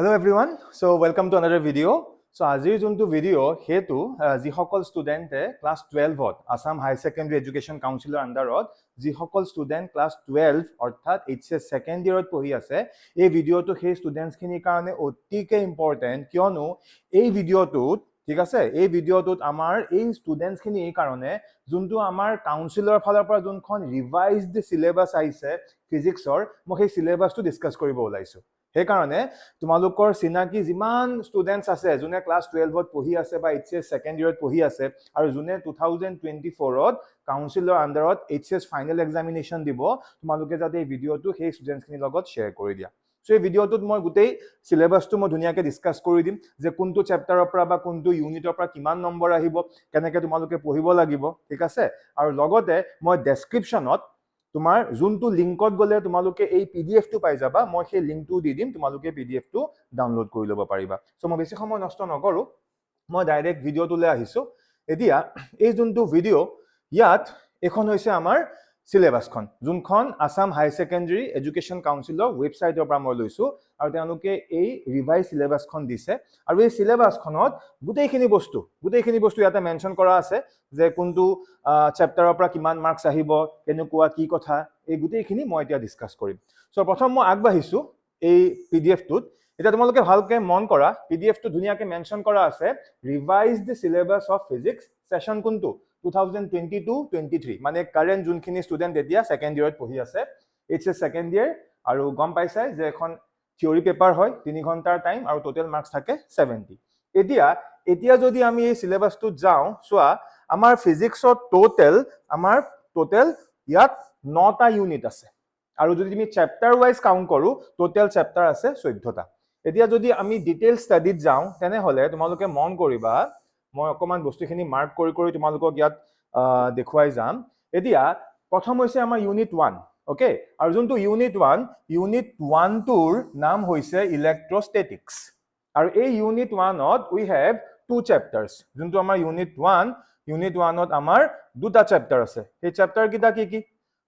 Hello everyone, so welcome to another video. So আজিৰ যোনটো video হেতু যিসকল ষ্টুডেণ্টে ক্লাছ 12ত আসাম হাই সেকেন্ডাৰী এডুকেশ্যন কাউন্সিলৰ আন্ডাৰত যিসকল ষ্টুডেণ্ট ক্লাছ 12 অৰ্থাৎ এইচএছ সেকেন্ড ইয়াৰত পঢ়ি আছে এই ভিডিওটো সেই ষ্টুডেণ্টছখিনিৰ কাৰণে অতিকে ইম্পৰ্টেণ্ট কিয়নো এই ভিডিওটোত ঠিক আছে এই ভিডিওটোত আমাৰ এই ষ্টুডেণ্টছখিনিৰ কাৰণে যোনটো আমাৰ কাউন্সিলৰ ফালৰ পৰা যোনখন ৰিভাইজড সিলেবাস আহিছে ফিজিক্সৰ মই সেই সিলেবাসটো ডিসকাস কৰিব ওলাইছো সেইকাৰণে তোমালোকৰ চিনাকি যিমান ষ্টুডেণ্টছ আছে যোনে ক্লাছ 12ত পঢ়ি আছে বা এইচএছ সেকেন্ড ইয়াৰত পঢ়ি আছে আৰু যোনে 2024ত কাউন্সিলৰ আন্ডাৰত এইচএছ ফাইনেল এক্সামিনেশ্যন দিব তোমালোকে যাতে এই ভিডিওটো সেই ষ্টুডেণ্টছখিনিৰ লগত শ্বেয়াৰ কৰি দিয়া সো এই ভিডিওটোত মই গোটেই সিলেবাসটো মই ধুনীয়াকৈ ডিসকাস কৰি দিম যে কোনটো চেপ্টাৰৰ পৰা বা কোনটো ইউনিটৰ পৰা কিমান নম্বৰ আহিব কেনেকৈ তোমালোকে পঢ়িব লাগিব ঠিক আছে আৰু লগতে মই ডেসক্ৰিপচনত তোমাৰ যোনটো লিংকত গলে তোমালোকে এই পিডিএফ টো পাই যাবা মই সেই লিংকটো দি দিম তোমালোকে পিডিএফ টো ডাউনলোড কৰি ল'ব পাৰিবা সো মই বেছি সময় নষ্ট নকৰো মই ডাইৰেক্ট ভিডিওটোলৈ আহিছো এতিয়া এই যোনটো ভিডিও ইয়াত এখন হৈছে আমাৰ সিলেবাসখন যোনখন আসাম হাই সেকেন্ডাৰী এডুকেশ্যন কাউন্সিলৰ ৱেবছাইটৰ পৰা মই লৈছো আৰু তেওঁলোকে এই ৰিভাইজ সিলেবাসখন দিছে আৰু এই সিলেবাসখনত গোটেইখিনি বস্তু ইয়াতে মেনশন কৰা আছে যে কোনটো চেপ্টাৰৰ পৰা কিমান মাৰ্কস আহিব কেনেকুৱা কি কথা এই গোটেইখিনি মই এতিয়া ডিসকাস কৰিম সো প্ৰথম মই আগবাঢ়িছো এই পিডিএফ টোত এটা তোমালোকে ভালকে মন কৰা পিডিএফ টো ধুনীয়াকৈ মেনশন কৰা আছে ৰিভাইজড সিলেবাস অফ ফিজিক্স সেশন কোনটো 2022-23 মানে কাৰেন্ট যোনখিনি ষ্টুডেণ্ট এতিয়া সেকেন্ড ইয়াৰত পঢ়ি আছে এইচএছ সেকেন্ড ইয়াৰ আৰু গম পাইছে যে এখন থিওৰি পেপাৰ হয় 3 ঘণ্টাৰ টাইম আৰু টোটাল মাৰ্কস থাকে 70 এতিয়া যদি আমি এই সিলেবাসটোত যাওঁ সোৱা আমাৰ ফিজিক্সত টোটাল ইয়াত 9টা ইউনিট আছে আৰু যদি আমি চ্যাপ্টাৰ ওয়াইজ কাউন্ট কৰো টোটাল চ্যাপ্টাৰ আছে 14টা এতিয়া যদি আমি ডিটেইল ষ্টাডিত যাওঁ তেনে হলে তোমালোকে মন কৰিবা মই অকমান বস্তুখিনি মাৰ্ক কৰি তোমালোকক ইয়াত দেখুৱাই যাম এতিয়া প্ৰথম হৈছে আমাৰ ইউনিট 1 ওকে আৰু যোনটো ইউনিট 1 টোৰ নাম হৈছে ইলেক্ট্ৰষ্টেটিক্স আৰু এই ইউনিট 1ত উই হেভ টু চ্যাপ্টাৰছ যোনটো আমাৰ ইউনিট 1ত আমাৰ দুটা চ্যাপ্টাৰ আছে এই চ্যাপ্টাৰ কিটা কি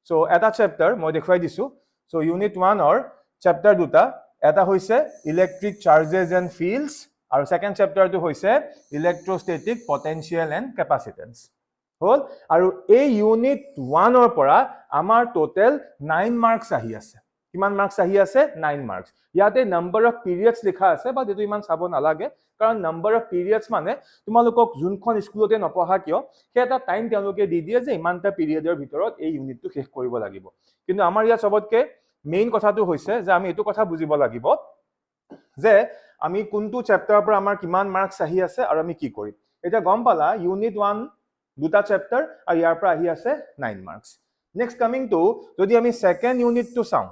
সো এটা চ্যাপ্টাৰ মই দেখুৱাই দিছো সো ইউনিট 1ৰ চ্যাপ্টাৰ দুটা এটা হৈছে ইলেক্ট্ৰিক চাৰ্জেছ এণ্ড ফিল্ডছ আৰু সেকেন্ড চ্যাপ্টাৰটো হৈছে ইলেক্ট্ৰষ্টেটিক পটেনশিয়েল এণ্ড কেপাসিটেন্স হল আৰু এই ইউনিট 1ৰ পৰা আমাৰ টোটাল 9 মাৰ্কস আহি আছে কিমান মাৰ্কস আহি আছে 9 মাৰ্কস ইয়াতে নাম্বাৰ অফ পিৰিয়ডছ লিখা আছে বা যেটো ইমান চাব নালাগে কাৰণ নাম্বাৰ অফ পিৰিয়ডছ মানে তোমালোকক যোনখন স্কুলতে নপঢ়া কিয় সেটা টাইম তেওঁলোকে দি দিয়ে যে ইমানটা পিৰিয়ডৰ ভিতৰত এই ইউনিটটো শেষ কৰিব লাগিব কিন্তু আমাৰ ইয়াত সবতকে মেইন কথাটো হৈছে যে আমি এটো কথা বুজিব লাগিব যে আমি কোনটো চ্যাপ্টাৰৰ পৰা আমাৰ কিমান মাৰ্কস আহি আছে আৰু আমি কি কৰিম এটা গম পালা ইউনিট 1 দুটা চ্যাপ্টাৰ আৰু ইয়াৰ পৰা আহি আছে 9 মাৰ্কস নেক্সট কামিং টু যদি আমি সেকেন্ড ইউনিট টু চাওঁ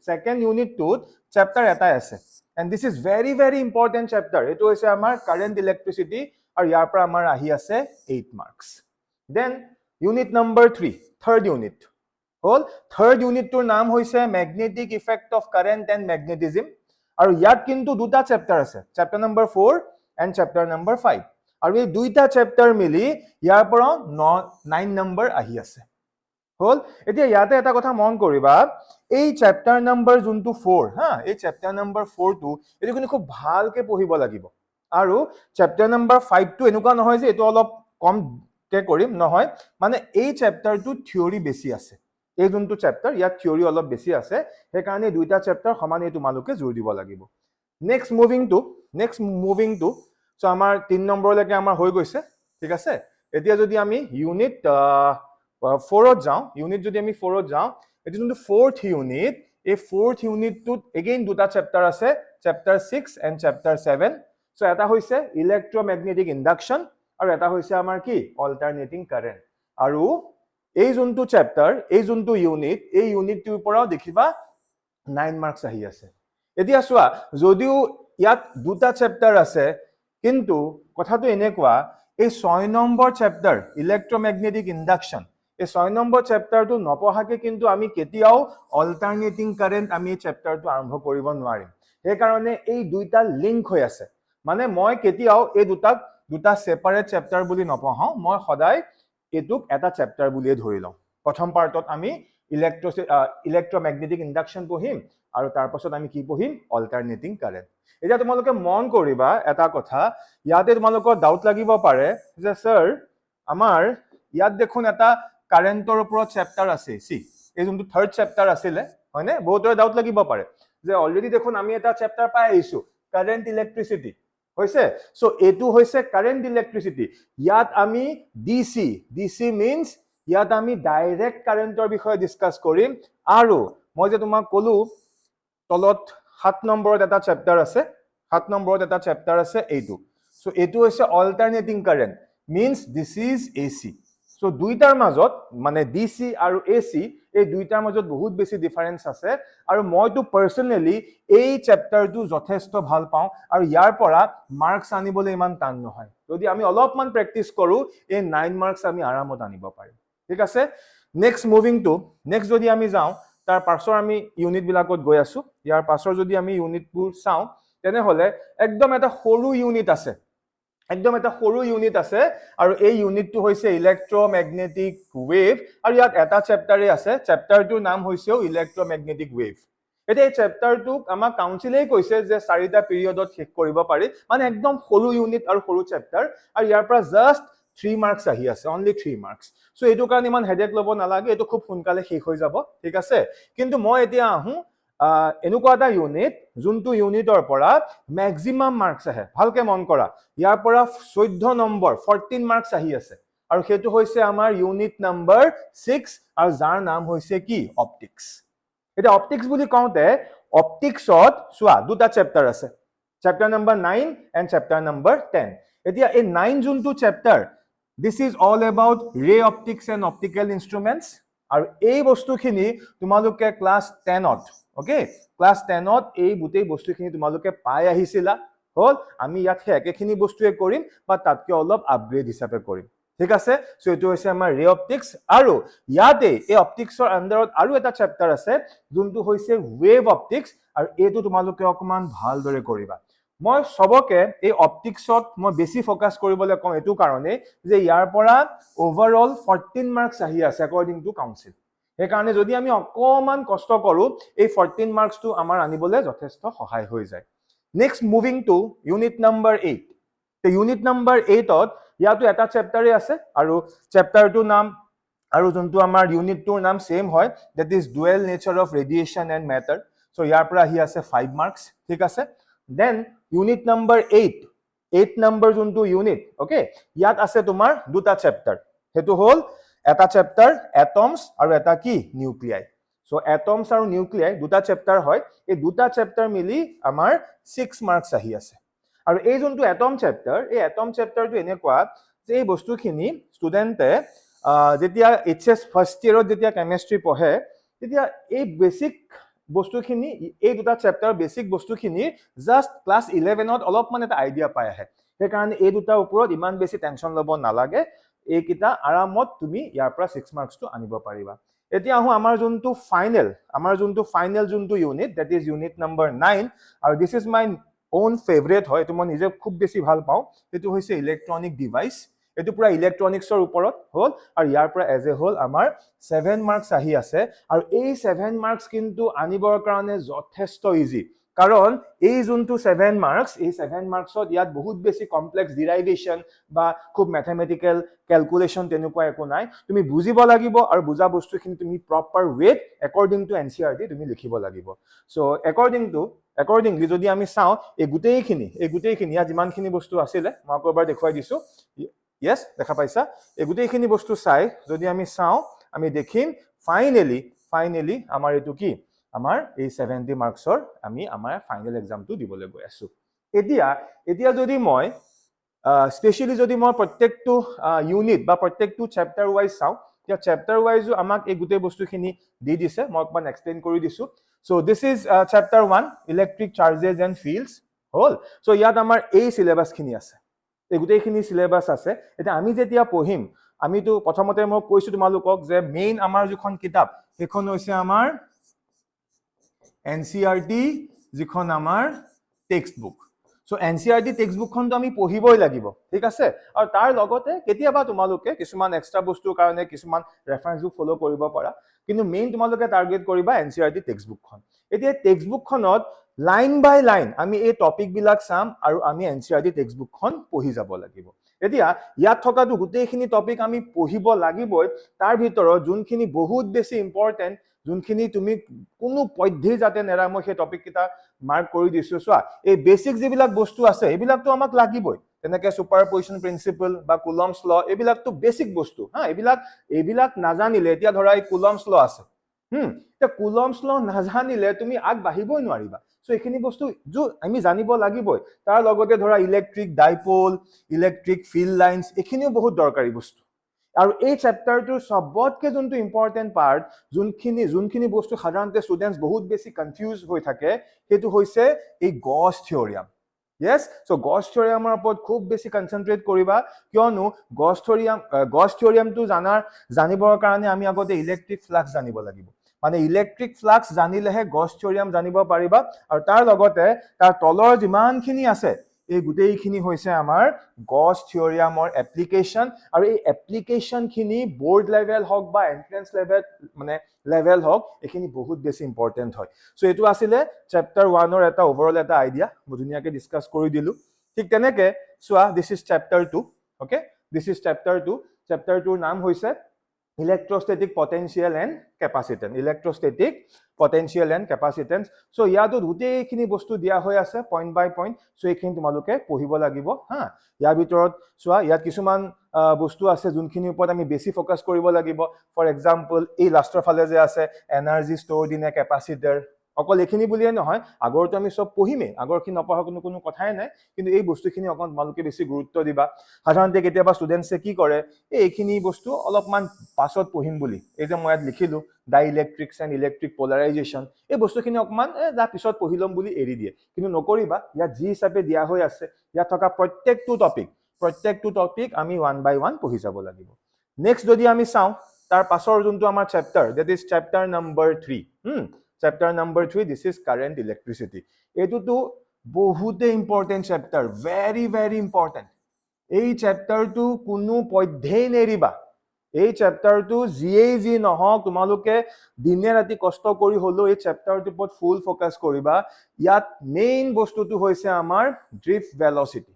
সেকেন্ড ইউনিট টুত চ্যাপ্টাৰ এটাই আছে and this is very important chapter এটো হৈছে আমাৰ কাৰেন্ট ইলেক্ট্ৰিসিটি আৰু ইয়াৰ পৰা আমাৰ আহি আছে 8 marks then unit number 3 third unit হল থাৰ্ড ইউনিট টোৰ নাম হৈছে magnetic effect of current and magnetism আৰু ইয়াত কিন্তু দুটা চ্যাপ্টাৰ আছে chapter number 4 and chapter number 5 আৰু এই দুইটা চ্যাপ্টাৰ মিলি ইয়াৰ পৰা 9 নম্বৰ আহি আছে হল এতিয়া ইয়াতে এটা কথা মন কৰিবা এই চ্যাপ্টাৰ নম্বৰ যোনটো 4 এই চ্যাপ্টাৰ নম্বৰ 4 টো এটো কিন্তু খুব ভালকে পঢ়িব লাগিব আৰু চ্যাপ্টাৰ নম্বৰ 5 টো এনেকুৱা নহয় যে এটো অলপ কম কে কৰিম নহয় মানে এই চ্যাপ্টাৰটো থিওৰি বেছি আছে এই যোনটো চ্যাপ্টাৰ ইয়াত থিওৰি অলপ বেছি আছে সেই কাৰণে দুইটা চ্যাপ্টাৰ সমানে তোমালোকে জোৰ দিব লাগিব নেক্সট মুভিং টু সো আমাৰ 3 নম্বৰলৈকে আমাৰ হৈ গৈছে ঠিক আছে এতিয়া যদি আমি ইউনিট 4ত যাওঁ যদি আমি 4ত যাওঁ এটো যোনটো 4th ইউনিট এই 4th ইউনিটটোত এগেইন দুটা চ্যাপ্টাৰ আছে চ্যাপ্টাৰ 6 এণ্ড চ্যাপ্টাৰ 7 সো এটা হৈছে ইলেক্ট্ৰমেগনেটিক ইন্ডাকশন আৰু এটা হৈছে আমাৰ কি অল্টাৰনেটিং কাৰেন্ট আৰু এই যোনটো চ্যাপ্টাৰ এই যোনটো ইউনিট এই ইউনিটটোৰ পৰাও দেখিবা 9 মাৰ্কস আহি আছে এতিয়া চোৱা যদিও ইয়াত দুটা চ্যাপ্টাৰ আছে কিন্তু কথাটো এনেকুৱা এই 6 নম্বৰ চ্যাপ্টাৰ ইলেক্ট্ৰমেগনেটিক ইন্ডাকশন এই 6 নম্বৰ চ্যাপ্টাৰটো নপঢ়াকে কিন্তু আমি কেতিয়াও অল্টাৰনেটিং কাৰেন্ট আমি এই চ্যাপ্টাৰটো আৰম্ভ কৰিব নোৱাৰিম সেই কাৰণে এই দুইটা লিংক হৈ আছে মানে মই কেতিয়াও এই দুটা সেপাৰেট চ্যাপ্টাৰ বুলি নপঢ়াও মই সদায় এটুক এটা চ্যাপ্টাৰ বুলিয়ে ধৰি লওঁ প্ৰথম পাৰ্টত আমি ইলেক্ট্ৰমেগনেটিক ইণ্ডাকশ্যন পঢ়িম আৰু তাৰ পাছত আমি কি পঢ়িম অল্টাৰনেটিং কাৰেণ্ট এতিয়া তোমালোকে মন কৰিবা এটা কথা ইয়াতে তোমালোকৰ ডাউট লাগিব পাৰে যে স্যাৰ আমাৰ ইয়াত দেখোন এটা কাৰেণ্টৰ ওপৰত চেপ্টাৰ আছে সি এই যোনটো থাৰ্ড চেপ্টাৰ আছিলে হয়নে বহুতৰে ডাউট লাগিব পাৰে যে অলৰেডি দেখোন আমি এটা চেপ্টাৰ পাই আহিছো কাৰেণ্ট ইলেক্ট্ৰিচিটি হৈছে সো এটো হৈছে কাৰেণ্ট ইলেক্ট্ৰিচিটি ইয়াত আমি ডিসি মিন্স ইয়াত আমি ডাইৰেক্ট কাৰেণ্টৰ বিষয়ে ডিসকাস কৰিম আৰু মই যে তোমাক কলো তলত 7 নম্বৰত এটা চেপ্টাৰ আছে 7 নম্বৰত এটা চেপ্টাৰ আছে এইটো সো এটো হৈছে alternating current means this is AC so দুইটাৰ মাজত মানে ডিসি আৰু এসি এই দুইটাৰ মাজত বহুত বেছি ডিফাৰেন্স আছে আৰু মইতো পাৰ্সোনালি এই চেপ্টাৰটো যথেষ্ট ভাল পাওঁ আৰু ইয়াৰ পৰা মাৰ্কস আনিবলৈ ইমান টান নহয় যদি আমি অলপমান প্ৰেক্টিস কৰো এই 9 মাৰ্কস আমি আৰামত আনিব পাৰিম ঠিক আছে নেক্সট মুভিং টু নেক্সট যদি আমি যাওঁ তাৰ পাছৰ আমি ইউনিট বিলাকত গৈ আছো ইয়াৰ পাছৰ যদি আমি ইউনিটবোৰ চাওঁ তেনে হলে একদম এটা সৰু ইউনিট আছে আৰু এই ইউনিটটো হৈছে ইলেক্ট্ৰমেগনেটিক ওয়েভ আৰু ইয়াত এটা চেপ্টাৰে আছে চেপ্টাৰটোৰ নাম হৈছে ইলেক্ট্ৰমেগনেটিক ওয়েভ এটা এই চেপ্টাৰটোক আমাৰ কাউন্সিলে কৈছে যে 4টা পিৰিয়ডত শেষ কৰিব পাৰি মানে একদম সৰু ইউনিট আৰু সৰু চেপ্টাৰ আৰু ইয়াৰ পৰা জাস্ট 3 মাৰ্কস আহি আছে অনলি 3 মাৰ্কস সো এটো কাৰণ ইমান হেডেক লব নালাগে এটো খুব সোনকালে শেষ হৈ যাব ঠিক আছে কিন্তু মই এতিয়া আহো এনেকুৱা এটা ইউনিট যোনটো ইউনিটৰ পৰা ম্যাক্সিমাম মাৰ্কস আহে ভালকে মন কৰা ইয়াৰ পৰা 14 নম্বৰ 14 মাৰ্কস আহি আছে আৰু হেতু হৈছে আমাৰ ইউনিট নম্বৰ 6 আৰু যাৰ নাম হৈছে কি অপটিক্স এটা অপটিক্স বুলি কওঁতে অপটিক্সত সোৱা দুটা চেপ্টাৰ আছে chapter number 9 and chapter number 10 এতিয়া এই 9 যোনটো chapter this is all about ray optics and optical instruments আৰু এই বস্তুখিনি তোমালোকে ক্লাস 10 ত ওকে ক্লাস 10 ত এই গুটেই বস্তুখিনি তোমালোকে পাই আহিছিলা হল আমি ইয়াত একেখিনি বস্তুৱে কৰিম বা তাতকে অলপ আপগ্ৰেড হিচাপে কৰিম ঠিক আছে সো এটো হৈছে আমাৰ ৰে অপটিক্স আৰু ইয়াতে এই অপটিক্সৰ আন্ডাৰত আৰু এটা চেপ্টাৰ আছে যোনটো হৈছে ওয়েভ অপটিক্স আৰু এটো তোমালোকে অকমান ভালদৰে কৰিবা মই সবকে এই অপটিক্সত মই বেছি ফোকাস কৰিবলৈ কম এটো কাৰণে যে ইয়াৰ পৰা ওভাৰঅল 14 মাৰ্কস আহি আছে অকৰ্ডিং টু কাউন্সিল এই কাৰণে যদি আমি অকমান কষ্ট কৰো এই 14 মাৰ্কস টো আমাৰ আনিবলৈ যথেষ্ট সহায় হৈ যায় next moving to unit number 8 তে ইউনিট নম্বৰ 8 ত ইয়াতো এটা চেপ্টাৰে আছে আৰু চেপ্টাৰটো নাম আৰু যোনটো আমাৰ ইউনিটটোৰ নাম সেম হয় that is dual nature of radiation and matter so ইয়াৰ পৰা আহি আছে 5 মাৰ্কস ঠিক আছে then unit number 8 number যোনটো ইউনিট ওকে ইয়াত আছে তোমাৰ দুটা চেপ্টাৰ হেতু হল এটা চেপ্টাৰ এটমস আৰু এটা কি নিউক্লিয়াই সো এটমস আৰু নিউক্লিয়াই দুটা চেপ্টাৰ হয় এই দুটা চেপ্টাৰ মিলি আমাৰ 6 মাৰ্কস আহি আছে আৰু এই যোনটো এটম চেপ্টাৰ এই এটম চেপ্টাৰটো এনেকুৱা যে এই বস্তুখিনি ষ্টুডেন্টে যেতিয়া এইচএস ফাৰ্স্ট ইয়াৰত যেতিয়া কেমিষ্ট্ৰি পঢ়ে তেতিয়া এই বেসিক বস্তুখিনি এই দুটা চেপ্টাৰ বেসিক বস্তুখিনি জাস্ট ক্লাস 11 ত অলপমান এটা আইডিয়া পাই আহে সেই কাৰণে এই দুটা ওপৰত ইমান বেছি টেনচন লব নালাগে এইকিটা আৰামত তুমি ইয়াৰ পৰা 6 মাৰ্কস টো আনিব পাৰিবা এতিয়া আহো আমাৰ যোনটো ফাইনেল যোনটো unit that is unit number 9 আৰু this is my own favorite হয় এটো মই নিজে খুব বেছি ভাল পাওঁ এটো হৈছে ইলেক্ট্ৰনিক ডিভাইস এটো পুৰা ইলেক্ট্ৰনিক্সৰ ওপৰত হল আৰু ইয়াৰ পৰা এজ এ হল আমাৰ 7 মাৰ্কস আহি আছে আৰু এই 7 মাৰ্কস কিন্তু আনিবৰ কাৰণে যথেষ্ট ইজি কাৰণ এই যোনটো 7 মাৰ্কস এই 7 মাৰ্কসত ইয়াত বহুত বেছি কমপ্লেক্স ডিৰাইভেশন বা খুব ম্যাথমেটিক্যাল ক্যালকুলেশন তেনেকুৱা একো নাই তুমি বুজিব লাগিব আৰু বুজা বস্তুখিনি তুমি প্ৰপাৰ ৱেট একৰ্ডিং টু এনসিআৰটি তুমি লিখিব লাগিব সো একৰ্ডিংলি যদি আমি চাওঁ এই গুটেইখিনি ইয়াত যিমানখিনি বস্তু আছিল মই আকৌবাৰ দেখুৱাই দিছো yes দেখা পাইছা এই গুটেইখিনি বস্তু চাই যদি আমি চাওঁ আমি দেখিম ফাইনালি আমাৰ এটো কি আমাৰ এই 70 মাৰ্কসৰ আমি আমাৰ ফাইনাল এক্সামটো দিবলৈ গৈ আছো এতিয়া যদি মই স্পেশালি যদি মই প্ৰত্যেকটো ইউনিট বা প্ৰত্যেকটো চেপ্টাৰ ওয়াইজ চাওঁ এতিয়া চেপ্টাৰ ওয়াইজও আমাক এই গুটেই বস্তুখিনি দি দিছে মই অকমান এক্সপ্লেইন কৰি দিছো so this is chapter 1 electric charges and fields হল সো ইয়াত আমাৰ এই সিলেবাসখিনি আছে এই গুটেইখিনি সিলেবাস আছে এটা আমি যেতিয়া পঢ়িম আমিতো প্ৰথমতে মই কৈছো তোমালোকক যে মেইন আমাৰ যিখন কিতাপ সেইখন হৈছে আমাৰ এনসিআৰটি যিখন আমাৰ text book so NCERT text বুকখনটো আমি পঢ়িবই লাগিব ঠিক আছে আৰু তাৰ লগতে কেতিয়াবা তোমালোকে কিছুমান এক্সট্ৰা বস্তুৰ কাৰণে কিছুমান ৰেফাৰেন্স বুক ফলো কৰিব পাৰা কিন্তু মেইন তোমালোকে টাৰ্গেট কৰিবা এনচিইআৰটি টেক্সট বুকখন এতিয়া টেক্সট বুকখনত লাইন বাই লাইন আমি এই টপিক বিলাক চাম আৰু আমি এনচিইআৰটি টেক্সট বুকখন পঢ়ি যাব লাগিব এতিয়া ইয়াত থকাটো গোটেইখিনি টপিক আমি পঢ়িব লাগিবই তাৰ ভিতৰত যোনখিনি বহুত বেছি ইম্পৰ্টেন্ট যোনখিনি তুমি কোনো পদ্ধতি যাতে নেৰা মই সেই টপিক কিটা মাৰ্ক কৰি দিছো চোৱা এই বেসিক যিবিলাক বস্তু আছে এইবিলাকতো আমাক লাগিবই তেনেকে সুপাৰপজিশন প্ৰিন্সিপল বা কুলম্বছ ল এইবিলাকতো বেসিক বস্তু হা এইবিলাক নাজানিলে এতিয়া ধৰা এই কুলম্বছ ল আছে এতিয়া কুলম্বছ ল নাজানিলে তুমি আগবাঢ়িবই নোৱাৰিবা সো এইখিনি বস্তু যে আমি জানিব লাগিবই তাৰ লগতে ধৰা electric dipole electric field lines এইখিনিও বহুত দৰকাৰী বস্তু আৰু এই চেপ্টাৰটোৰ সবতকে যোনটো ইম্পৰ্টেন্ট পাৰ্ট যোনখিনি বস্তু সাধাৰণতে ষ্টুডেন্টস বহুত বেছি কনফিউজ হৈ থাকে সেইটো হৈছে এই গছ থিওৰিয়াম yes so গছ থিওৰিয়ামৰ ওপৰত খুব বেছি কনসেন্ট্ৰেট কৰিবা কিয়নো গছ থিওৰিয়ামটো জানিবৰ কাৰণে আমি আগতে ইলেক্ট্ৰিক ফ্লাক্স জানিব লাগিব মানে ইলেক্ট্ৰিক ফ্লাক্স জানিলেহে গছ থিওৰিয়াম জানিব পাৰিবা আৰু তাৰ লগতে তাৰ তলৰ যিমানখিনি আছে এই গোটেইখিনি হৈছে আমাৰ গছ থিওৰিয়ামৰ এপ্লিকেশন আৰু এই এপ্লিকেশনখিনি বোৰ্ড লেভেল হওক বা এন্ট্ৰেন্স লেভেল হওক এইখিনি বহুত বেছি ইম্পৰ্টেন্ট হয় সো এটো আছিলে চ্যাপ্টাৰ 1 ৰ এটা ওভাৰঅল এটা আইডিয়া মই ধুনিয়াকে ডিসকাস কৰি দিলো ঠিক তেনেকে so this is chapter 2 okay this is chapter 2 chapter 2 নাম হৈছে electrostatic potential and capacitance electrostatic potential and capacitance so ইয়াতো দুটেইখিনি বস্তু দিয়া হৈ আছে পইণ্ট বাই পইণ্ট সো এইখিনি তোমালোকে পঢ়িব লাগিব হা ইয়াৰ ভিতৰত সোৱা ইয়াত কিছুমান বস্তু আছে যোনখিনি ওপৰত আমি বেছি ফোকাস কৰিব লাগিব ফৰ এক্সাম্পল এই লাষ্টৰ ফালে যে আছে এনাৰ্জি ষ্টৰড ইন এ কেপাচিটৰ অকল এইখিনি বুলিয়ে নহয় আগৰটো আমি সব পঢ়িমে আগৰখিনি নপঢ়া কোনো কথাই নাই কিন্তু এই বস্তুখিনি অকন তোমালোকে বেছি গুৰুত্ব দিবা সাধাৰণতে কেতিয়াবা ষ্টুডেন্টছে কি কৰে এইখিনি বস্তু অলপমান পাছত পঢ়িম বুলি এই যে মই ইয়াত লিখিলো ডাইইলেক্ট্ৰিক্স এণ্ড ইলেক্ট্ৰিক পোলাৰাইজেশ্যন এই বস্তুখিনি অকমান যা পিছত পঢ়িলম বুলি এৰি দিয়ে কিন্তু নকৰিবা ইয়াত যি হিচাপে দিয়া হৈ আছে ইয়াত থকা প্ৰত্যেকটো টপিক আমি ওৱান বাই ওৱান পঢ়ি যাব লাগিব নেক্সট যদি আমি চাওঁ তাৰ পাছৰ যোনটো আমাৰ chapter that is chapter number 3 Chapter number 3 this is current electricity etu to bahute important chapter very important ei chapter tu kunu podhei neriba ei chapter tu ji nohok tumaloke dine rati kosto kori holo ei chapter tu pot full focus koriba yat main bostu tu hoise amar drift velocity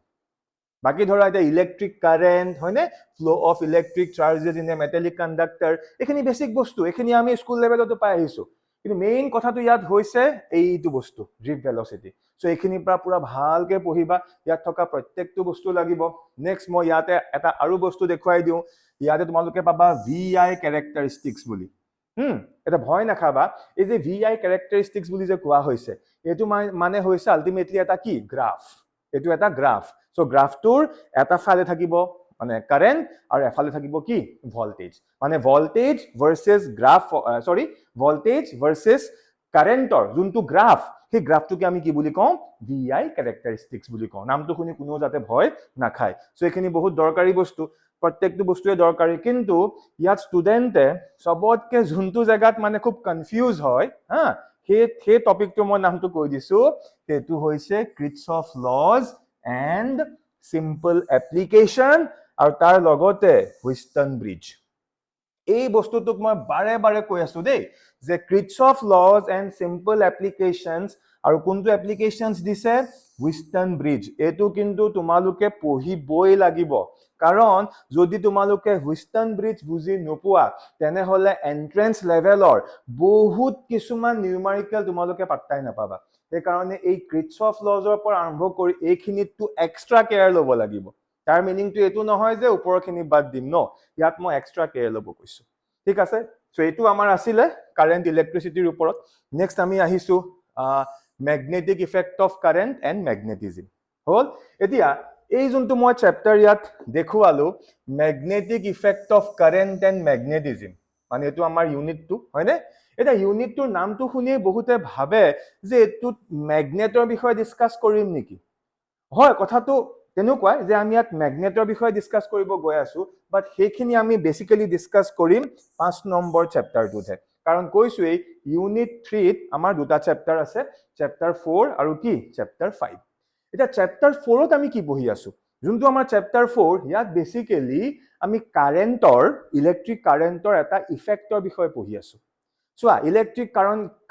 বাকি ধৰা এটা electric current হয়নে flow of electric charges in a metallic conductor এখিনি basic বস্তু এখিনি আমি school লেভেলতো পাই আহিছো কিন্তু মেইন কথাটো ইয়াত হৈছে এইটো বস্তু ড্ৰিফট ভেলোচিটি সো এইখিনি পুৰা ভালকে পঢ়িবা ইয়াত থকা প্ৰত্যেকটো বস্তু লাগিব নেক্সট মই ইয়াতে এটা আৰু বস্তু দেখুৱাই দিও ইয়াতে তোমালোকে পাবা ভিআই ক্যাৰেক্টাৰিষ্টিক্স বুলি এটা ভয় নাখাবা এই যে ভিআই ক্যাৰেক্টাৰিষ্টিক্স বুলি যে কোৱা হৈছে এটো মানে হৈছে আলটিমেটলি এটা কি গ্ৰাফ এটো এটা গ্ৰাফ সো গ্ৰাফটোৰ এটা ফালে থাকিব মানে কাৰেন্ট আৰু এফালে থাকিব কি ভোল্টেজ মানে ভোল্টেজ ভাৰ্সেস ভোল্টেজ ভাৰ্সেস কাৰেন্টৰ যোনটো গ্ৰাফ সেই গ্ৰাফটোকে আমি কি বুলি কওঁ ভিআই ক্যাৰেক্টাৰিষ্টিক্স বুলি কওঁ নামটো শুনি কোনো যাতে ভয় নাখায় সো এখিনি বহুত দৰকাৰী বস্তু প্ৰত্যেকটো বস্তুৱে দৰকাৰী কিন্তু ইয়াত ষ্টুডেন্টে সবতকে যোনটো জায়গাত মানে খুব কনফিউজ হয় হা সেই টপিকটো মই নামটো কৈ দিছো সেইটো হৈছে Kirchhoff lodge and simple application আৰু তাৰ লগতে হুইষ্টন ব্ৰিজ এই বস্তুটোক মই বাৰে কৈ আছো দেই যে Kirchhoff lodge and simple applications আৰু কোনটো এপ্লিকেশনস দিছে হুইষ্টন ব্ৰিজ এটো কিন্তু তোমালোকে পঢ়িবই লাগিব কাৰণ যদি তোমালোকে হুইষ্টন ব্ৰিজ বুজি নোপোৱা তেনে হলে এন্ট্ৰেন্স লেভেলৰ বহুত কিছুমান নিউমাৰিকেল তোমালোকে পাত্তাই নাপাবা এই কাৰণে এই কিৰ্চফ লজৰ পৰা আৰম্ভ কৰি এইখিনিটো এক্সট্ৰা কেয়াৰ ল'ব লাগিব তাৰ মিনিংটো এটো নহয় যে ওপৰখিনি বাদ দিম ন ইয়াত মই এক্সট্ৰা কেয়াৰ ল'ব কৈছো ঠিক আছে সো এটো আমাৰ আছিলে কাৰেন্ট ইলেক্ট্ৰিসিটিৰ ওপৰত নেক্সট আমি আহিছো magnetic effect of current and magnetism হল এতিয়া এই যোনটো মই চ্যাপ্টাৰ ইয়াত দেখুৱালো magnetic effect of current and magnetism মানে এটো আমাৰ ইউনিট 2 হয়নে এটা ইউনিটটোৰ নামটো শুনি বহুতে ভাবে যে এটোত ম্যাগনেটৰ বিষয়ে ডিসকাস কৰিম নেকি হয় কথাটো তেনেকুৱা যে আমি ইয়াত ম্যাগনেটৰ বিষয়ে ডিসকাস কৰিব গৈ আছো বাট সেইখিনি আমি বেসিক্যালি ডিসকাস কৰিম 5 নম্বৰ চ্যাপ্টাৰটোতে কাৰণ কৈছো এই ইউনিট 3 ত আমাৰ দুটা চ্যাপ্টাৰ আছে চ্যাপ্টাৰ 4 আৰু কি চ্যাপ্টাৰ 5 এটা চেপ্টাৰ 4ত আমি কি পঢ়ি আছো যোনটো আমাৰ চেপ্টাৰ 4 ইয়াত বেসিক্যালি আমি কাৰেণ্টৰ ইলেক্ট্ৰিক কাৰেণ্টৰ এটা ইফেক্টৰ বিষয়ে পঢ়ি আছো চোৱা ইলেক্ট্ৰিক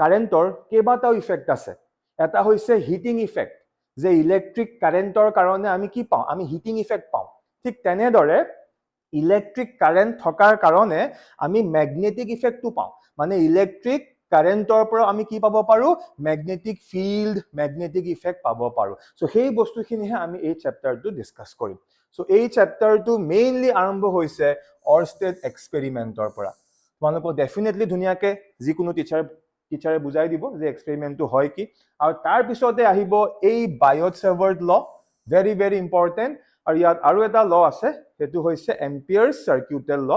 কাৰেণ্টৰ কেইবাটাও ইফেক্ট আছে এটা হৈছে হিটিং ইফেক্ট যে ইলেক্ট্ৰিক কাৰেণ্টৰ কাৰণে আমি কি পাওঁ আমি হিটিং ইফেক্ট পাওঁ ঠিক তেনেদৰে ইলেক্ট্ৰিক কাৰেণ্ট থকাৰ কাৰণে আমি ম্যাগনেটিক ইফেক্টটো পাওঁ মানে ইলেক্ট্ৰিক কাৰেণ্টৰ পৰা আমি কি পাব পাৰো ম্যাগনেটিক ফিল্ড ম্যাগনেটিক ইফেক্ট পাব পাৰো সো সেই বস্তুখিনিহে আমি এই চেপ্টাৰটো ডিসকাস কৰিম সো এই চেপ্টাৰটো মেইনলি আৰম্ভ হৈছে অৰষ্টেড এক্সপেৰিমেন্টৰ পৰা তোমালোকক ডেফিনেটলি ধুনিয়াকে যিকোনো টিচাৰে বুজাই দিব যে এক্সপেৰিমেন্টটো হয় কি আৰু তাৰ পিছতে আহিব এই বায়ট-সেভাৰ্ট ল ভেৰি ভেৰি ইম্পৰ্টেন্ট আৰু ইয়াত আৰু এটা ল আছে হেতু হৈছে এম্পিয়াৰ্ছ সাৰ্কিউটেল ল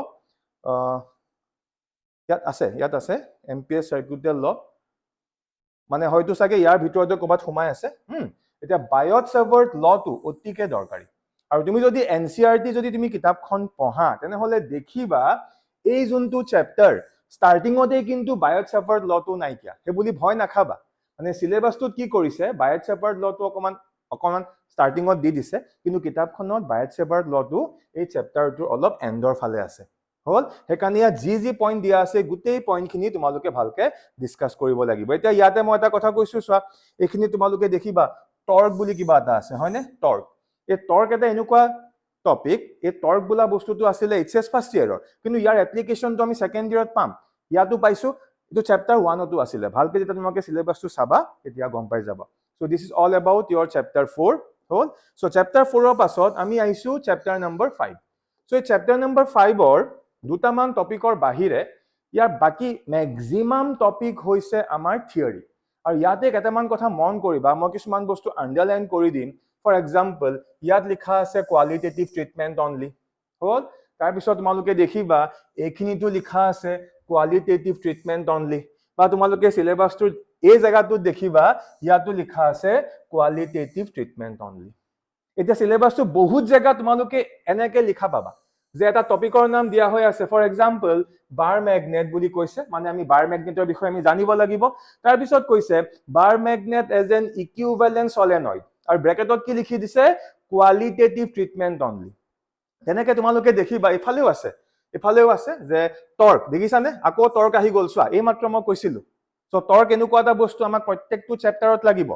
ইয়াত আছে এম্পিয়াৰ্ছ সাৰ্কিউটেল ল মানে হয়তো সাকে ইয়াৰ ভিতৰতে ক'বাত সোমাই আছে এটা বায়ট-সেভাৰ্ট লটো অতিকে দৰকাৰী আৰু তুমি যদি এনসিআৰটি যদি তুমি কিতাপখন পঢ়া তেনে হলে দেখিবা এই যোনটো চেপ্টাৰ স্টাৰ্টিংতে কিন্তু বায়ট-সেভাৰ্ট লটো নাইকিয়া হে বুলি ভয় নাখাবা মানে সিলেবাসটোত কি কৰিছে বায়ট-সেভাৰ্ট লটো অকমান স্টাৰ্টিংত দি দিছে কিন্তু কিতাপখনত বায়ট-সেভাৰ্ট লটো এই চেপ্টাৰটোৰ অলপ এন্ডৰ ফালে আছে হল হেকাৰণে যি পইণ্ট দিয়া আছে গুটেই পইণ্টখিনি তোমালোকে ভালকে ডিসকাস কৰিব লাগিব এতিয়া ইয়াতে মই এটা কথা কৈছো চোৱা এইখিনি তোমালোকে দেখিবা টৰ্ক বুলি কিবা এটা আছে হয়নে টৰ্ক এই টৰ্ক এটা এনেকুৱা টপিক এই টৰ্ক বোলা বস্তুটো আছিল এইচএস ফাৰ্ষ্ট ইয়াৰৰ কিন্তু ইয়াৰ এপ্লিকেশনটো আমি সেকেন্ড ইয়াৰত পাম ইয়াতো পাইছো এটো চেপ্টাৰ 1তো আছিল ভালকে যেতিয়া তোমালোকে সিলেবাসটো চাবা তেতিয়া গম পাই যাবা so this is all about your chapter 4 hall so chapter 4 ৰ পাছত আমি আইছো চেপ্টাৰ নম্বৰ 5 সো এই চেপ্টাৰ নম্বৰ 5 ৰ দুটামান টপিকৰ বাহিৰে ইয়াৰ বাকি ম্যাক্সিমাম টপিক হৈছে আমাৰ থিওৰি আৰু ইয়াতে কেইটামান কথা মন কৰিবা মই কিছুমান বস্তু আন্ডাৰলাইন কৰি দিম ফৰ এক্সাম্পল ইয়াত লিখা আছে কোৱালিটেটিভ ট্ৰিটমেন্ট অনলি হল তাৰ পিছত তোমালোকে দেখিবা এইখিনিটো লিখা আছে কোৱালিটেটিভ ট্ৰিটমেন্ট অনলি বা তোমালোকে সিলেবাসটোৰ এই জায়গাটো দেখিবা ইয়াতো লিখা আছে কোৱালিটেটিভ ট্ৰিটমেন্ট অনলি এটা সিলেবাসটো বহুত জায়গা তোমালোকে এনেকে লিখা পাবা যে এটা টপিকৰ নাম দিয়া হৈ আছে ফৰ এক্সাম্পল বাৰ ম্যাগনেট বুলি কৈছে মানে আমি বাৰ ম্যাগনেটৰ বিষয়ে আমি জানিব লাগিব তাৰ পিছত কৈছে bar magnet as an equivalent solenoid আৰু ব্ৰেকেটত কি লিখি দিছে কোৱালিটেটিভ ট্ৰিটমেন্ট অনলি তেনেকে তোমালোকে দেখিবা ইফালেও আছে যে টৰ্ক দেখিছানে আকৌ টৰ্ক আহি গল চোৱা এই মাত্ৰ মই কৈছিলো সো টৰ্ক এনেকুৱা এটা বস্তু আমাক প্ৰত্যেকটো চেপ্টাৰত লাগিব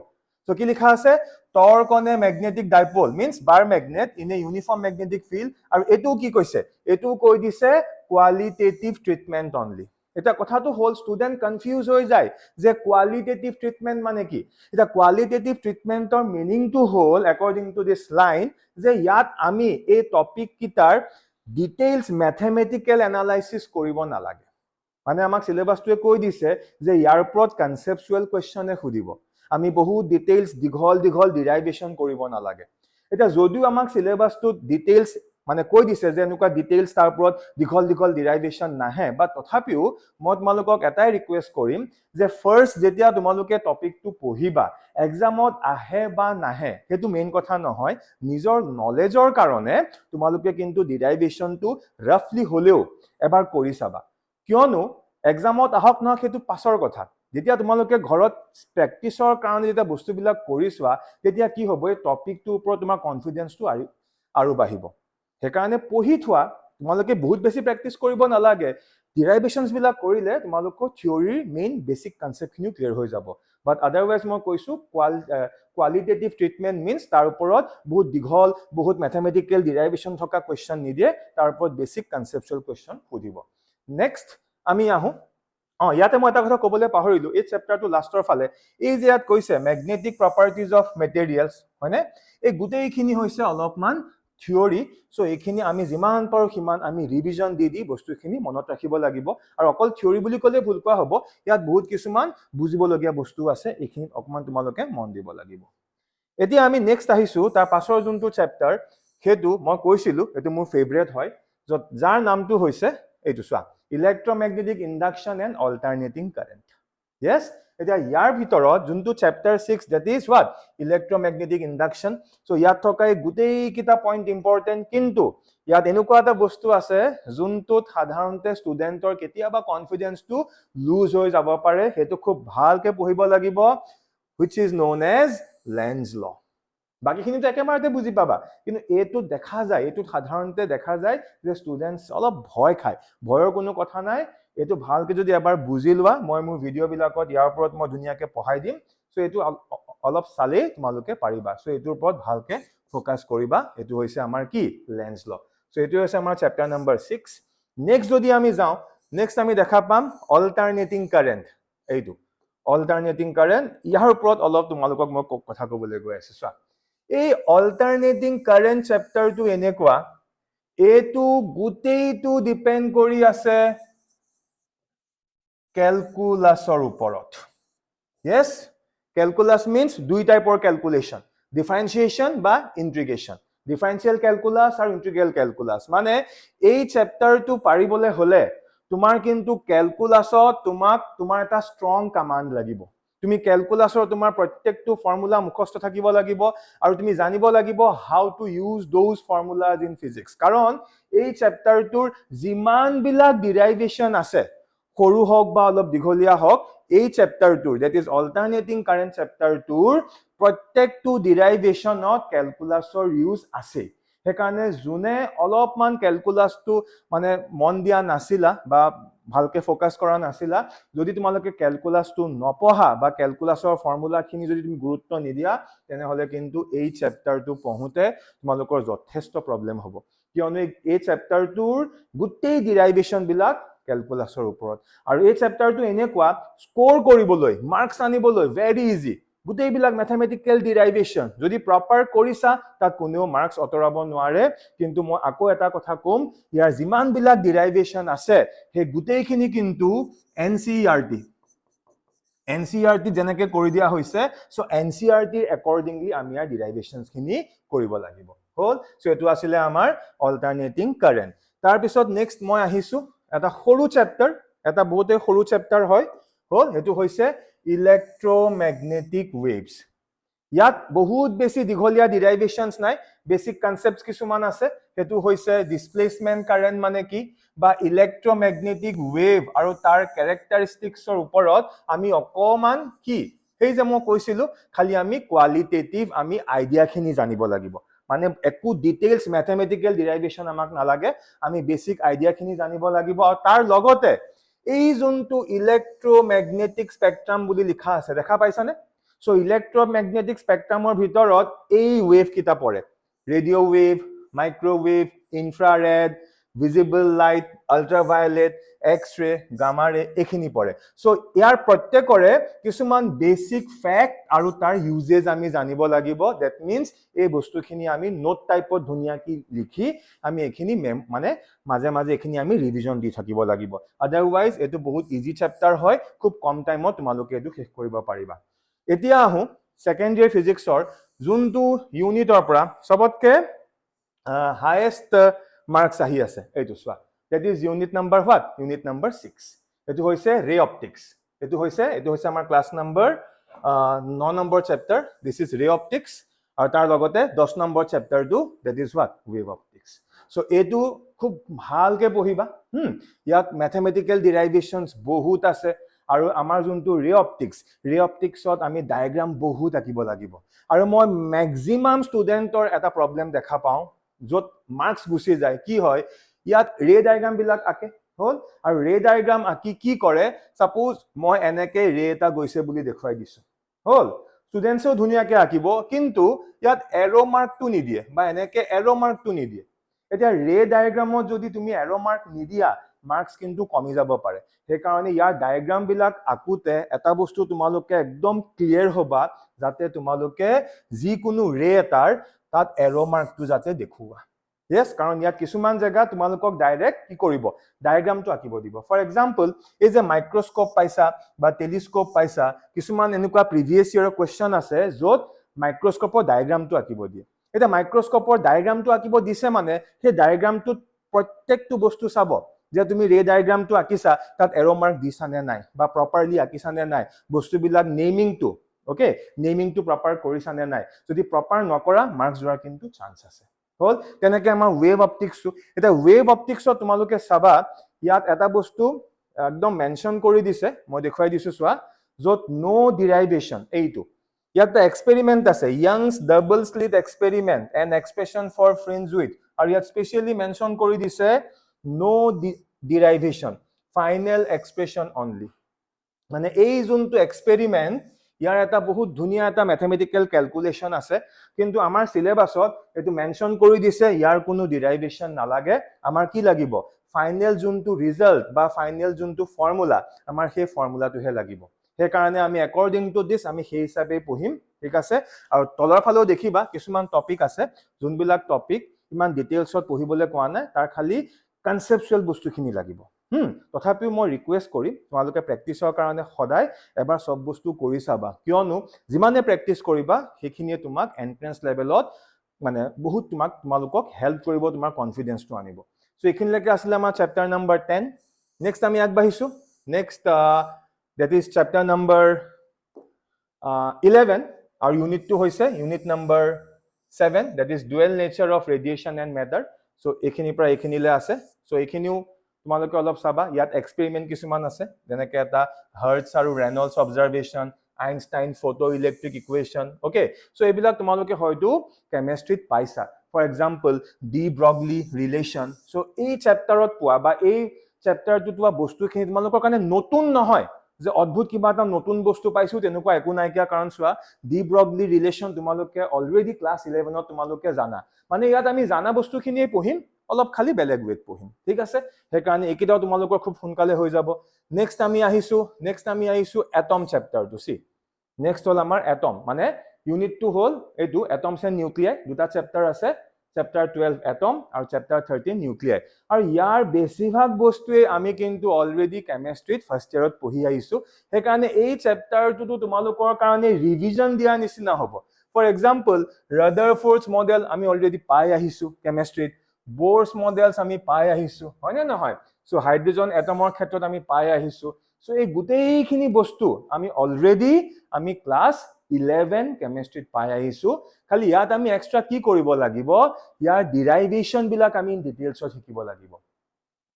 সো কি লিখা আছে torque on a magnetic dipole means bar magnet in a uniform magnetic field আৰু এটো কি কৈছে এটো কৈ দিছে কোৱালিটেটিভ ট্ৰিটমেন্ট অনলি এটা কথাটো হল স্টুডেন্ট কনফিউজ হৈ যায় যে কোৱালিটেটিভ ট্ৰিটমেন্ট মানে কি এটা কোৱালিটেটিভ ট্ৰিটমেন্টৰ মিনিংটো হল একৰ্ডিং টু দিস লাইন যে ইয়াত আমি এই টপিক কিটাৰ ডিটেইলস ম্যাথমেটিক্যাল এনালাইসিস কৰিব নালাগে মানে আমাক সিলেবাসটোৱে কৈ দিছে যে ইয়াৰ ওপৰত কনসেপচুৱেল কোৱেশ্চনে খুদিব আমি বহুত ডিটেইলস দীঘল ডিৰাইভেশন কৰিব নালাগে এটা যদিও আমাক সিলেবাসটো ডিটেইলস মানে কৈ দিছে যে এনেকুৱা ডিটেইলস তাৰ ওপৰত দীঘল ডিৰাইভেশন নাহে বা তথাপিও মই তোমালোকক এটাই ৰিকুৱেষ্ট কৰিম যে ফাৰ্স্ট যেতিয়া তোমালোকে টপিকটো পঢ়িবা এক্সামত আহে বা নাহে হেতু মেইন কথা নহয় নিজৰ নলেজৰ কাৰণে তোমালোকে কিন্তু ডিৰাইভেশনটো ৰাফলি হলেও এবাৰ কৰি চাবা কিয়নো এক্সামত আহক না হেতু পাছৰ কথা যেতিয়া তোমালোকে ঘৰত প্ৰেক্টিছৰ কাৰণে যেতিয়া বস্তুবিলাক কৰিছোৱা তেতিয়া কি হ'ব এই টপিকটোৰ ওপৰত তোমাৰ কনফিডেন্সটো আৰু বাঢ়িব হেকাৰণে পঢ়ি থোৱা তোমালোকে বহুত বেছি প্ৰেক্টিছ কৰিব নালাগে ডিৰাইভেশনছ বিলাক কৰিলে তোমালোকৰ থিওৰিৰ মেইন বেসিক কনসেপ্টখিনি ক্লিয়াৰ হৈ যাব বাট আদাৰৱাইজ মই কৈছো কোৱালিটেটিভ ট্ৰিটমেন্ট মিন্স তাৰ ওপৰত বহুত দীঘল বহুত ম্যাথমেটিক্যাল ডিৰাইভেশন থকা কোৱেশ্চন নিদিয়ে তাৰ ওপৰত বেসিক কনসেপচুৱেল কোৱেশ্চন খুদিব নেক্সট আমি আহো ইয়াতে মই এটা কথা ক'বলৈ পাহৰিলো এই চেপ্টাৰটো লাষ্টৰ ফালে এই যে ইয়াত কৈছে ম্যাগনেটিক প্ৰপাৰ্টিজ অফ মেটেৰিয়েলছ হয়নে এই গুটেইখিনি হৈছে অলপমান থিওৰি সো এইখিনি আমি যিমান পাৰো সিমান আমি ৰিভিজন দি বস্তুখিনি মনত ৰাখিব লাগিব আৰু অকল থিওৰি বুলি ক'লে ভুল কোৱা হ'ব ইয়াত বহুত কিছুমান বুজিবলগীয়া বস্তু আছে এইখিনি অকমান তোমালোকে মন দিব লাগিব এতিয়া আমি নেক্সট আহিছো তাৰ পাছৰ যোনটো চেপ্টাৰ হেতু মই কৈছিলো এটো মোৰ ফেভাৰিট হয় যাৰ নামটো হৈছে এইটো চোৱা electromagnetic induction and alternating current yes এতিয়া ইয়াৰ ভিতৰত যোনটো chapter 6 that is what electromagnetic induction so ইয়াত থকা এই গুটেই কিটা পইণ্ট ইম্পৰ্টেন্ট কিন্তু ইয়াত এনেকুৱা এটা বস্তু আছে যোনটোত সাধাৰণতে ষ্টুডেন্টৰ কেতিয়াবা কনফিডেন্সটো লুজ হৈ যাব পাৰে হেতু খুব ভালকে পঢ়িব লাগিব which is known as Lenz law বাকিখিনিতো একেবাৰতে বুজি পাবা কিন্তু এইটো দেখা যায় এইটো সাধাৰণতে দেখা যায় যে ষ্টুডেন্টছ অলপ ভয় খায় ভয়ৰ কোনো কথা নাই এইটো ভালকে যদি এবাৰ বুজি লোৱা মই মোৰ ভিডিঅ' বিলাকত ইয়াৰ ওপৰত মই ধুনীয়াকে পঢ়াই দিম সো এইটো অলপ চালেই তোমালোকে পাৰিবা সো এইটোৰ ওপৰত ভালকে ফোকাস কৰিবা এইটো হৈছে আমাৰ কি লেন্স ল সো এইটো হৈছে আমাৰ চেপ্টাৰ নম্বৰ 6 নেক্সট যদি আমি যাওঁ নেক্সট আমি দেখা পাম অল্টাৰনেটিং কাৰেন্ট এইটো অল্টাৰনেটিং কাৰেন্ট ইয়াৰ ওপৰত অলপ তোমালোকক মই কথা ক'বলৈ গৈ আছো চোৱা এই অল্টাৰনেটিং কাৰেন্ট চেপ্টাৰটো এনেকুৱা এইটো গোটেইটো ডিপেন্ড কৰি আছে ক্যালকুলাসৰ ওপৰত yes calculus means দুই টাইপৰ ক্যালকুলেশন ডিফাৰেন্সিয়েশন বা ইন্টিগ্ৰেশন ডিফাৰেন্সিয়েল ক্যালকুলাস আৰু ইন্টিগ্ৰেল ক্যালকুলাস মানে এই চেপ্টাৰটো পাৰিবলে হলে তোমাৰ কিন্তু ক্যালকুলাসত তোমাৰ এটা ষ্ট্ৰং কমান্ড লাগিব তুমি ক্যালকুলাসৰ তোমাৰ প্ৰত্যেকটো ফৰ্মুলা মুখস্থ থাকিব লাগিব আৰু তুমি জানিব লাগিব how to use those formulas in physics কাৰণ এই চেপ্টাৰটোৰ যিমান বিলাক ডেৰিভেশন আছে সৰু হওক বা অলপ দীঘলীয়া হওক এই চেপ্টাৰটোৰ দ্যাট ইজ অল্টাৰনেটিং কাৰেন্ট চেপ্টাৰটোৰ প্ৰত্যেকটো ডেৰিভেশনত ক্যালকুলাসৰ ইউজ আছে সেইকাৰণে জুনে অলপমান ক্যালকুলাসটো মানে মন দিয়া নাছিলা বা ভালকে ফোকাস কৰা নাছিলা যদি তোমালোকে ক্যালকুলাসটো নপঢ়া বা ক্যালকুলাসৰ ফৰ্মুলাখিনি যদি তুমি গুৰুত্ব নিদিয়া তেনেহলে কিন্তু এই চেপ্টাৰটো পঢ়োতে তোমালোকৰ যথেষ্ট প্ৰবলেম হ'ব কিয়নো এই চেপ্টাৰটোৰ গোটেই ডেৰিভেশন বিলাক ক্যালকুলাসৰ ওপৰত আৰু এই চেপ্টাৰটো এনেকুৱা স্কোৰ কৰিবলৈ মাৰ্কস আনিবলৈ ভেৰি ইজি গোটেই বিলাক ম্যাথমেটিক্যাল ডেৰিভেশন যদি প্ৰপাৰ কৰিছা তাত কোনেও মাৰ্কস অতৰাব নোৱাৰে কিন্তু মই আকৌ এটা কথা কম ইয়াৰ যিমান বিলাক ডেৰিভেশন আছে হে গোটেইখিনি কিন্তু এনসিইআৰটি যেনেকে কৰি দিয়া হৈছে সো এনসিইআৰটিৰ একৰ্ডিংলি আমি ইয়াৰ ডেৰিভেশনস খিনি কৰিব লাগিব হল সো এটো আছিল আমাৰ অল্টাৰনেটিং কাৰেন্ট তাৰ পিছত নেক্সট মই আহিছো এটা সৰু চেপ্টাৰ এটা বহুতে সৰু চেপ্টাৰ হয় হল এটো হৈছে ইলেক্ট্ৰমেগনেটিক ওয়েভস ইয়াত বহুত বেছি দীঘলীয়া ডেৰিভেশনস নাই বেসিক কনসেপ্টস কিছুমান আছে এটো হৈছে ডিসপ্লেসমেন্ট কাৰেন্ট মানে কি বা ইলেক্ট্ৰমেগনেটিক ওয়েভ আৰু তাৰ ক্যাৰেক্টাৰিস্টিক্সৰ ওপৰত আমি অকমান কি সেই যে মই কৈছিলো খালি আমি কোৱালিটেটিভ আমি আইডিয়াখিনি জানিব লাগিব মানে একু ডিটেইলস ম্যাথমেটিক্যাল ডেৰিভেশন আমাক নালাগে আমি বেসিক আইডিয়াখিনি জানিব লাগিব আৰু তাৰ লগতে এই যোনটো ইলেক্ট্ৰমেগনেটিক স্পেক্ট্ৰাম বুলি লিখা আছে দেখা পাইছানে সো ইলেক্ট্ৰমেগনেটিক স্পেক্ট্ৰামৰ ভিতৰত এই ওয়েভ কিটা পৰে radio wave microwave infrared visible light ultraviolet X ray gamma ray এখিনি পৰে সো ইয়াৰ প্ৰত্যেকৰে কিছুমান বেসিক ফ্যাক্ট আৰু তাৰ ইউজেজ আমি জানিব লাগিব দ্যাট মিন্স এই বস্তুখিনি আমি নোট টাইপত ধুনিয়াকি লিখি আমি এখিনি মানে মাঝে মাঝে এখিনি আমি ৰিভিজন দি থাকিব লাগিব আদাৰৱাইজ এটো বহুত ইজি চেপ্টাৰ হয় খুব কম টাইমত তোমালোকে এটো শেষ কৰিব পাৰিবা এতিয়া আহো সেকেন্ড ইয়াৰ ফিজিক্সৰ যোনটো ইউনিটৰ পৰা সবতকে হাইয়েষ্ট মাৰ্কস আহি আছে এইটো সোয়া that is unit number what unit number 6 এটো হৈছে ৰে অপটিক্স এটো হৈছে আমাৰ class number 9 number chapter this is ray optics আৰু তাৰ লগতে 10 নম্বৰ চেপ্টাৰটো that is what wave optics so এটো খুব ভালকে পঢ়িবা ইয়াত ম্যাথমেটিক্যাল ডেৰিভেশনস বহুত আছে আৰু আমাৰ যোনটো ৰে অপটিক্সত আমি ডায়াগ্ৰাম বহুত আঁকিব লাগিব আৰু মই ম্যাক্সিমাম ষ্টুডেন্টৰ এটা প্ৰবলেম দেখা পাওঁ যত মাৰ্কস গুছি যায় কি হয় ইয়াত ৰে ডায়াগ্ৰাম বিলাক আঁকে হল আৰু ৰে ডায়াগ্ৰাম আঁকি কি কৰে সাপোজ মই এনেকে ৰে এটা গৈছে বুলি দেখুৱাই দিছো হল ষ্টুডেন্টসও ধুনিয়াকে আঁকিব কিন্তু ইয়াত এৰো মাৰ্কটো নিদিয়ে বা এনেকে এৰো মাৰ্কটো নিদিয়ে এতিয়া ৰে ডায়াগ্ৰামত যদি তুমি এৰো মাৰ্ক নিদিয়া মাৰ্কস কিন্তু কমি যাব পাৰে সেই কাৰণে ইয়াৰ ডায়াগ্ৰাম বিলাক আঁকুতে এটা বস্তু তোমালোকে একদম ক্লিয়াৰ হবা যাতে তোমালোকে যি কোনো ৰে এটাৰ তাত এৰো মাৰ্কটো যাতে দেখুৱা yes কাৰণ ইয়াত কিছুমান জায়গা তোমালোকক ডাইৰেক্ট কি কৰিব ডায়াগ্ৰামটো আঁকিব দিব ফৰ এক্সাম্পল এই যে মাইক্ৰোস্কোপ পাইছা বা টেলিস্কোপ পাইছা কিছুমান এনেকুৱা প্ৰিভিয়াস ইয়াৰৰ কোৱেশ্চন আছে যত মাইক্ৰোস্কোপৰ ডায়াগ্ৰামটো আঁকিব দিয়ে এটা মাইক্ৰোস্কোপৰ ডায়াগ্ৰামটো আঁকিব দিছে মানে সেই ডায়াগ্ৰামটোত প্ৰত্যেকটো বস্তু চাব যে তুমি ৰে ডায়াগ্ৰামটো আঁকিছা তাত এৰো মাৰ্ক দিছা নে নাই বা প্ৰপাৰলি আঁকিছা নে নাই বস্তুবিলাক নেমিংটো ওকে নেমিংটো প্ৰপাৰ কৰিছা নে নাই যদি প্ৰপাৰ নকৰা মাৰ্কস যোৱাৰ কিন্তু চান্স আছে হল তেনেকে আমাৰ ওয়েভ অপটিক্সটো এটা ওয়েভ অপটিক্সত তোমালোকে চাবা ইয়াত এটা বস্তু একদম মেনশন কৰি দিছে মই দেখুৱাই দিছো চোৱা যত নো ডেৰিভেশন এইটো ইয়াত এটা এক্সপেৰিমেণ্ট আছে, Young's double slit experiment and expression for fringes with, আৰু ইয়াত স্পেচিয়েলি মেনশ্যন কৰি দিছে no derivation, final expression only. মানে এই যোনটো এক্সপেৰিমেণ্ট, ইয়াৰ এটা বহুত ধুনীয়া এটা মেথমেটিকেল কেলকুলেশ্যন আছে, কিন্তু আমাৰ চিলেবাছত এইটো মেনশ্যন কৰি দিছে ইয়াৰ কোনো ডিৰাইভেশ্যন নালাগে, আমাৰ কি লাগিব, ফাইনেল যোনটো ৰিজাল্ট বা ফাইনেল যোনটো ফৰ্মুলা, আমাৰ সেই ফৰ্মুলাটোহে লাগিব। সেইকাৰণে আমি একৰ্ডিং টু দিছ আমি সেই হিচাপে পঢ়িম, ঠিক আছে। আৰু তলৰ ফালেও দেখিবা কিছুমান টপিক আছে, যোনবিলাক টপিক ইমান ডিটেইলছত পঢ়িবলৈ কোৱা নাই, তাৰ খালি কনচেপচুৱেল বস্তুখিনি লাগিব। তথাপিও মই ৰিকুৱেষ্ট কৰিম তোমালোকে প্ৰেক্টিছৰ কাৰণে সদায় এবাৰ চব বস্তু কৰি চাবা, কিয়নো যিমানে প্ৰেক্টিছ কৰিবা সেইখিনিয়ে তোমাক এন্ট্ৰেন্স লেভেলত মানে বহুত তোমালোকক হেল্প কৰিব, তোমাৰ কনফিডেন্সটো আনিব। সো এইখিনিলৈকে আছিলে আমাৰ চেপ্টাৰ নম্বৰ 10। নেক্সট আমি আগবাঢ়িছো, next that is chapter number 11, our unit 2 hoise unit number 7, that is dual nature of radiation and matter. So ekhini pra ekhini le ase, so ekhiniu tumaloke olop saba, yat experiment kisuman ase jeneke eta Hertz aru Reynolds observation, Einstein photoelectric equation, okay. So ebilak tumaloke hoytu chemistry paisa, for example de Broglie relation. So ei chapter ot pua ba ei chapter tu tua bostu khini tumalokor kane notun nohoy যে অদ্ভুত কিবা এটা নতুন বস্তু পাইছো তেনেকুৱা একো নাইকিয়া, কাৰণ চোৱা ডি ব্ৰগলি ৰিলেশ্যন তোমালোকে অলৰেডি ক্লাছ 11ত তোমালোকে জানা, মানে ইয়াত আমি জানা বস্তুখিনিয়ে পঢ়িম, অলপ খালি বেলেগ ৱেত পঢ়িম, ঠিক আছে। সেইকাৰণে এইকেইটাও তোমালোকৰ খুব সোনকালে হৈ যাব। নেক্সট আমি আহিছো এটম চেপ্টাৰটো। চি নেক্সট হ'ল আমাৰ এটম, মানে ইউনিট 2 হ'ল এইটো এটমছ এণ্ড নিউক্লিয়াই, দুটা চেপ্টাৰ আছে, চেপ্টাৰ 12 এটম আৰু চেপ্টাৰ 13 নিউক্লিয়াই। আৰু ইয়াৰ বেছিভাগ বস্তুৱে আমি কিন্তু অলৰেডি কেমেষ্ট্ৰিত ফাৰ্ষ্ট ইয়াৰত পঢ়ি আহিছো, সেইকাৰণে এই চেপ্টাৰটো তোমালোকৰ কাৰণে ৰিভিজন দিয়া নিচিনা হ'ব। ফৰ এক্সাম্পল ৰাদাৰফৰ্ডছ মডেল আমি অলৰেডি পাই আহিছো কেমেষ্ট্ৰিত, বৰ্ছ মডেলছ আমি পাই আহিছো, হয়নে নহয়? সো হাইড্ৰজেন এটমৰ ক্ষেত্ৰত আমি পাই আহিছো। সো এই গোটেইখিনি বস্তু আমি অলৰেডি আমি ক্লাছ 11 কেমেষ্ট্ৰিত পাই আহিছো, খালি ইয়াত আমি এক্সট্ৰা কি কৰিব লাগিব, ইয়াৰ ডিৰাইভেশ্যন বিলাক আমি ডিটেইলছত শিকিব লাগিব,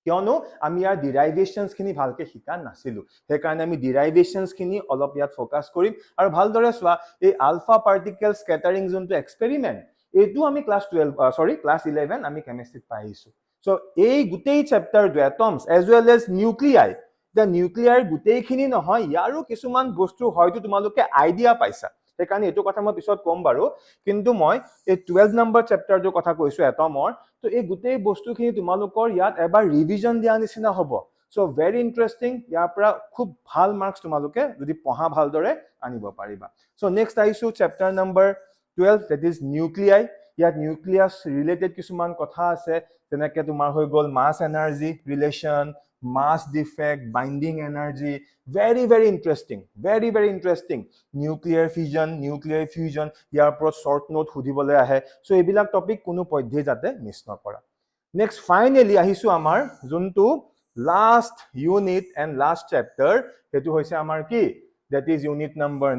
কিয়নো আমি ইয়াৰ ডিৰাইভেশ্যনছ খিনি ভালকে শিকা নাছিলো, সেইকাৰণে আমি ডিৰাইভেশ্যনছ খিনি অলপ ইয়াত ফ'কাছ কৰিম। আৰু ভালদৰে চোৱা এই আলফা পাৰ্টিকেল স্কেটাৰিং যোনটো এক্সপেৰিমেণ্ট, এইটো আমি ক্লাছ 11 আমি কেমেষ্ট্ৰিত পাই আহিছো। সো এই গোটেই চেপ্টাৰটো atoms as well as nuclei, the nuclear গোটেইখিনি নহয়, ইয়াৰো কিছুমান বস্তু হয়তো তোমালোকে আইডিয়া পাইছা, সেইকাৰণে এইটো কথা মই পিছত ক'ম বাৰু, কিন্তু মই এই 12 নম্বৰ চেপ্টাৰটোৰ কথা কৈছো এটমৰ। তো এই গোটেই বস্তুখিনি তোমালোকৰ ইয়াত এবাৰ ৰিভিজন দিয়া নিচিনা হ'ব। সো ভেৰি ইণ্টাৰেষ্টিং, ইয়াৰ পৰা খুব ভাল মাৰ্কছ তোমালোকে যদি পঢ়া ভালদৰে আনিব পাৰিবা। সো নেক্সট আহিছো chapter number 12, that is nuclei. ইয়াত নিউক্লিয়াছ ৰিলেটেড কিছুমান কথা আছে, যেনেকে তোমাৰ হৈ গ'ল mass energy relation, mass defect, binding energy, very interesting, very interesting. Nuclear fusion, ইয়াৰ পৰা short note সুধিবলৈ আহে। সো এইবিলাক টপিক কোনো পধ্যে যাতে মিছ নকৰা। নেক্সট ফাইনেলি আহিছো আমাৰ যোনটো last unit and last chapter, সেইটো হৈছে আমাৰ কি, that is unit number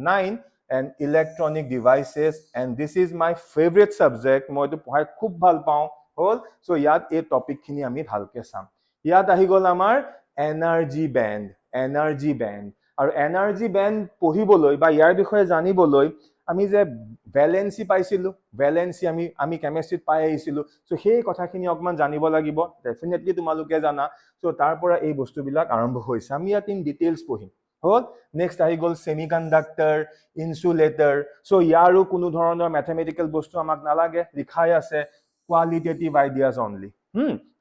9 and electronic devices, and this is my favorite subject, মই এইটো পঢ়াই খুব ভাল পাওঁ হ'ল। সো ইয়াত এই টপিক খিনি আমি ভালকে চাম। ইয়াত আহি গ'ল আমাৰ এনাৰ্জি বেণ্ড, আৰু এনাৰ্জি বেণ্ড পঢ়িবলৈ বা ইয়াৰ বিষয়ে জানিবলৈ আমি যে ভেলেন্সি পাইছিলো, ভেলেন্সি আমি কেমেষ্ট্ৰিত পাই আহিছিলো, সো সেই কথাখিনি অকমান জানিব লাগিব, ডেফিনেটলি তোমালোকে জানা। সো তাৰ পৰা এই বস্তুবিলাক আৰম্ভ হৈছে, আমি ইয়াত ইন ডিটেইলছ পঢ়িম হ'ল। নেক্সট আহি গ'ল ছেমি কণ্ডাক্টৰ, ইনচুলেটৰ। সো ইয়াৰো কোনো ধৰণৰ মেথমেটিকেল বস্তু আমাক নালাগে, লিখাই আছে qualitative ideas only.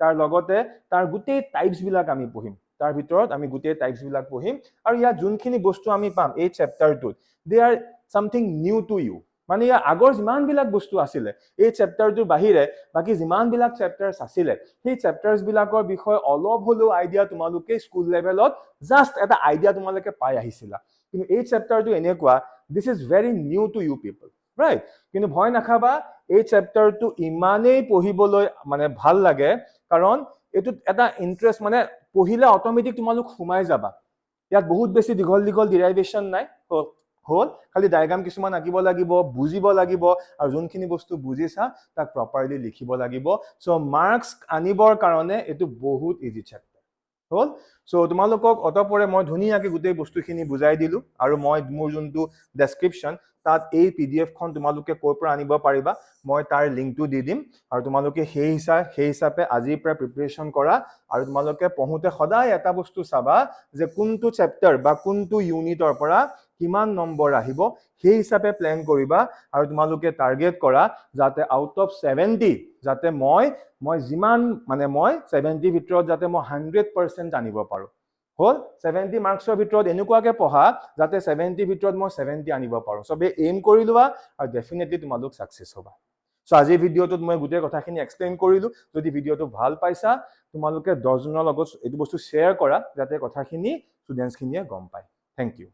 তাৰ লগতে তাৰ গোটেই টাইপছ বিলাক আমি পঢ়িম, তাৰ ভিতৰত আমি গোটেই টাইপছ বিলাক পঢ়িম। আৰু ইয়াত যোনখিনি বস্তু আমি পাম এই চেপ্টাৰটোত, they are something new to you, মানে ইয়াৰ আগৰ যিমান বিলাক বস্তু আছিলে এই চেপ্টাৰটোৰ বাহিৰে বাকি যিমান বিলাক চেপ্টাৰছ আছিলে, সেই চেপ্টাৰছ বিলাকৰ বিষয়ে অলপ হলেও আইডিয়া তোমালোকে স্কুল লেভেলত জাষ্ট এটা আইডিয়া তোমালোকে পাই আহিছিলা, কিন্তু এই চেপ্টাৰটো এনেকুৱা, this is very new to you people, right? কিন্তু ভয় নাখাবা, এই চেপ্টাৰটো ইমানেই পঢ়িবলৈ মানে ভাল লাগে, কাৰণ এইটোত এটা ইন্টাৰেষ্ট, মানে পঢ়িলে অট'মেটিক তোমালোক সোমাই যাবা। ইয়াত বহুত বেছি দীঘল ডিৰাইভেশ্যন নাই, হ'ল খালি ডায়াগ্ৰাম কিছুমান আঁকিব লাগিব, বুজিব লাগিব, আৰু যোনখিনি বস্তু বুজিছা তাক প্ৰপাৰলি লিখিব লাগিব। সো মাৰ্কছ আনিবৰ কাৰণে এইটো বহুত ইজি চেপ্টাৰ, হল সো তোমালোকক অতপৰে মই ধুনীয়াকৈ গোটেই বস্তুখিনি বুজাই দিলো আৰু মই মোৰ যোনটো ডেছক্ৰিপশ্যন তাত এই PDF খন তোমালোকে ক'ৰ পৰা আনিব পাৰিবা মই তাৰ লিংকটো দি দিম আৰু তোমালোকে সেই হিচাপে আজিৰ পৰা প্ৰিপাৰেচন কৰা আৰু তোমালোকে পঢ়োতে সদায় এটা বস্তু চাবা যে কোনটো চেপ্টাৰ বা কোনটো ইউনিটৰ পৰা কিমান নম্বৰ আহিব সেই হিচাপে প্লেন কৰিবা আৰু তোমালোকে টাৰ্গেট কৰা যাতে আউট অফ 70 যাতে মই যিমান মানে মই 70 ভিতৰত যাতে মই 100% আনিব পাৰো হল 70 মাৰ্কছৰ ভিতৰত এনেকুৱাকে পঢ়া যাতে 70 ভিতৰত মই 70 আনিব পাৰো সবে এইম কৰি লোৱা আৰু ডেফিনেটলি তোমালোক সাকসেস হ'বা সো আজি ভিডিঅ'টোত মই গোটেই কথাখিনি এক্সপ্লেইন কৰিলো যদি ভিডিঅ'টো ভাল পাইছা তোমালোকে 10 জনৰ লগত এইটো বস্তু শ্বেয়াৰ কৰা যাতে কথাখিনি ষ্টুডেন্টছখিনিয়ে গম পায় থ্যাংক ইউ